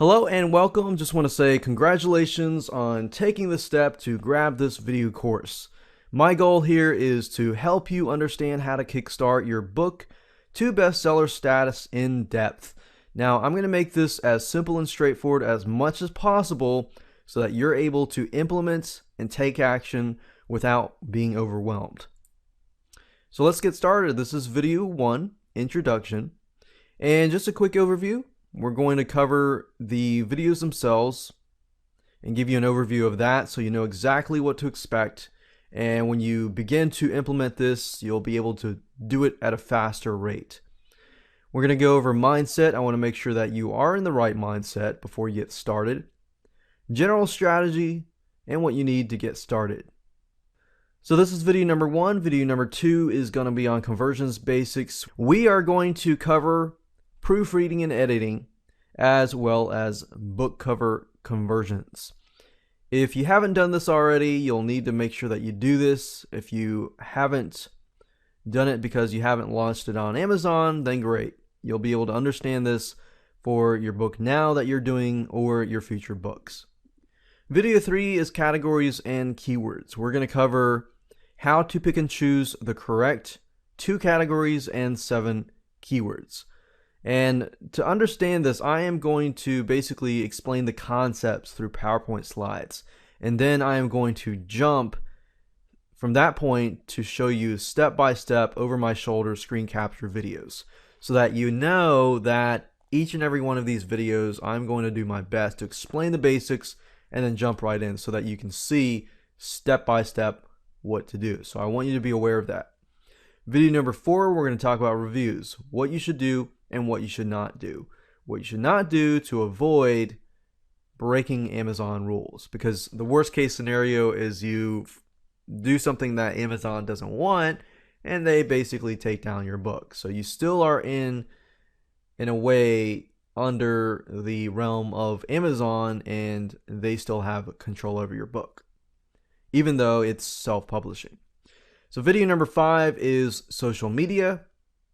Hello and welcome. Just want to say congratulations on taking the step to grab this video course. My goal here is to help you understand how to kickstart your book to bestseller status in depth. Now, I'm going to make this as simple and straightforward as much as possible so that you're able to implement and take action without being overwhelmed. So let's get started. This is video 1, introduction, and just a quick overview. We're going to cover the videos themselves and give you an overview of that so you know exactly what to expect. And when you begin to implement this, you'll be able to do it at a faster rate. We're going to go over mindset. I want to make sure that you are in the right mindset before you get started. General strategy and what you need to get started. So this is video number 1. Video number 2 is going to be on conversions basics. We are going to cover proofreading and editing, as well as book cover conversions. If you haven't done this already, you'll need to make sure that you do this. If you haven't done it because you haven't launched it on Amazon, then great. You'll be able to understand this for your book now that you're doing or your future books. Video 3 is categories and keywords. We're going to cover how to pick and choose the correct 2 categories and 7 keywords. And to understand this, I am going to basically explain the concepts through PowerPoint slides. And then I am going to jump from that point to show you step by step over my shoulder screen capture videos so that you know that each and every one of these videos I'm going to do my best to explain the basics and then jump right in so that you can see step by step what to do. So I want you to be aware of that. Video number 4, we're going to talk about reviews, what you should do and what you should not do. What you should not do to avoid breaking Amazon rules, because the worst case scenario is you do something that Amazon doesn't want and they basically take down your book. So you still are in a way under the realm of Amazon and they still have control over your book, even though it's self-publishing. So video number 5 is social media.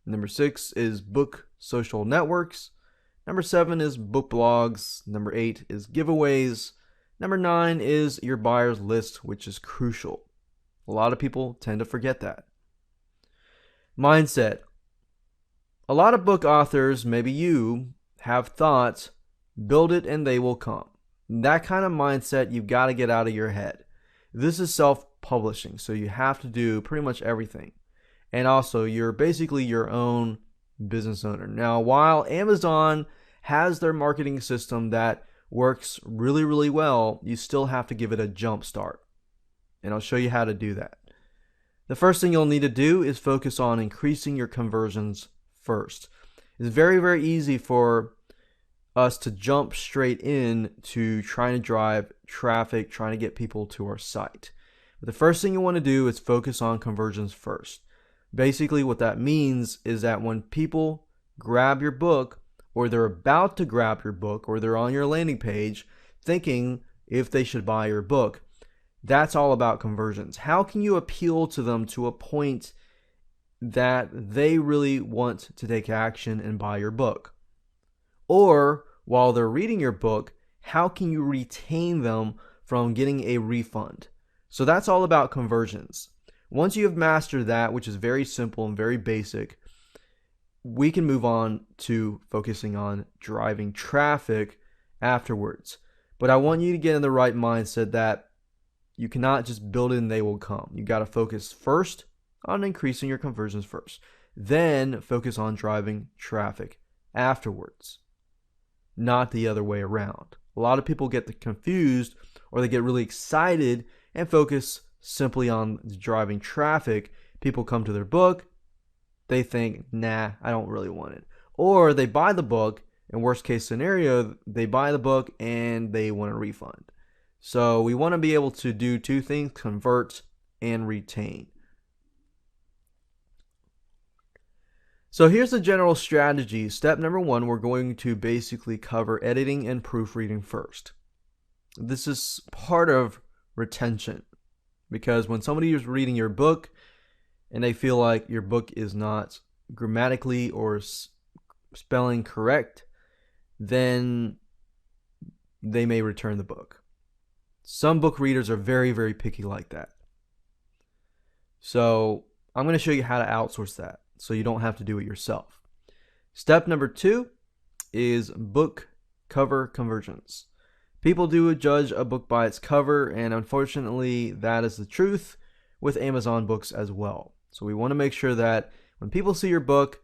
Number 6 is book social networks. Number 7 is book blogs. Number 8 is giveaways. Number 9 is your buyer's list, which is crucial. A lot of people tend to forget that. Mindset. A lot of book authors, maybe you, have thought, build it and they will come. That kind of mindset you've got to get out of your head. This is self-publishing, so you have to do pretty much everything. And also, you're basically your own business owner. Now, while Amazon has their marketing system that works really, really well, you still have to give it a jump start. And I'll show you how to do that. The first thing you'll need to do is focus on increasing your conversions first. It's very, very easy for us to jump straight in to trying to drive traffic, trying to get people to our site. But the first thing you want to do is focus on conversions first. Basically, what that means is that when people grab your book, or they're about to grab your book, or they're on your landing page thinking if they should buy your book, that's all about conversions. How can you appeal to them to a point that they really want to take action and buy your book? Or while they're reading your book, how can you retain them from getting a refund? So that's all about conversions. Once you have mastered that, which is very simple and very basic, we can move on to focusing on driving traffic afterwards. But I want you to get in the right mindset that you cannot just build it and they will come. You got to focus first on increasing your conversions first. Then focus on driving traffic afterwards, not the other way around. A lot of people get confused, or they get really excited and focus simply on driving traffic. People come to their book, they think, nah, I don't really want it. Or they buy the book, in worst case scenario, they buy the book and they want a refund. So we want to be able to do 2 things, convert and retain. So here's the general strategy. Step number 1, we're going to basically cover editing and proofreading first. This is part of retention, because when somebody is reading your book and they feel like your book is not grammatically or spelling correct, then they may return the book. Some book readers are very, very picky like that. So I'm going to show you how to outsource that so you don't have to do it yourself. Step number 2 is book cover conversions. People do judge a book by its cover, and unfortunately that is the truth with Amazon books as well. So we want to make sure that when people see your book,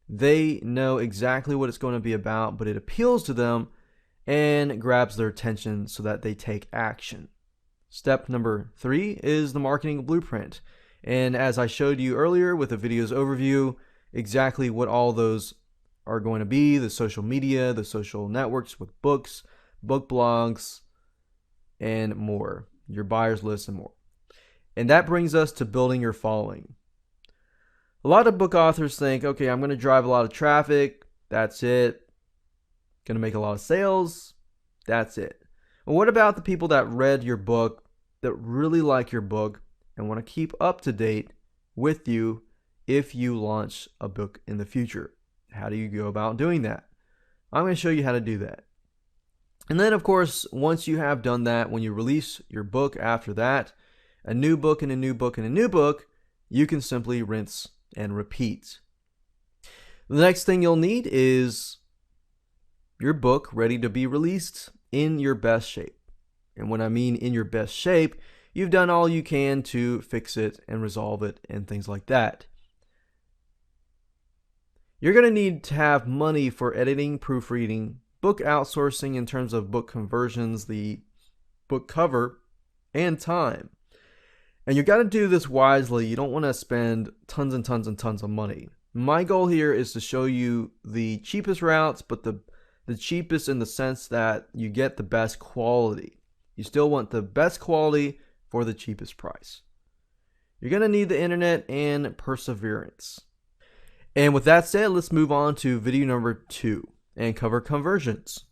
they know exactly what it's going to be about, but it appeals to them and grabs their attention so that they take action. Step number 3 is the marketing blueprint. And as I showed you earlier with the video's overview, exactly what all those are going to be: the social media, the social networks with books, book blogs, and more, your buyers list and more. And that brings us to building your following. A lot of book authors think, okay, I'm going to drive a lot of traffic, that's it. Going to make a lot of sales, that's it. Well, what about the people that read your book, that really like your book, and want to keep up to date with you if you launch a book in the future? How do you go about doing that? I'm going to show you how to do that. And then, of course, once you have done that, when you release your book after that, a new book and a new book and a new book, you can simply rinse and repeat. The next thing you'll need is your book ready to be released in your best shape. And when I mean in your best shape, you've done all you can to fix it and resolve it and things like that. You're going to need to have money for editing, proofreading, book outsourcing in terms of book conversions, the book cover, and time. And you got to do this wisely. You don't want to spend tons and tons and tons of money. My goal here is to show you the cheapest routes, but the cheapest in the sense that you get the best quality. You still want the best quality for the cheapest price. You're going to need the internet and perseverance. And with that said, let's move on to video number 2 and cover conversions.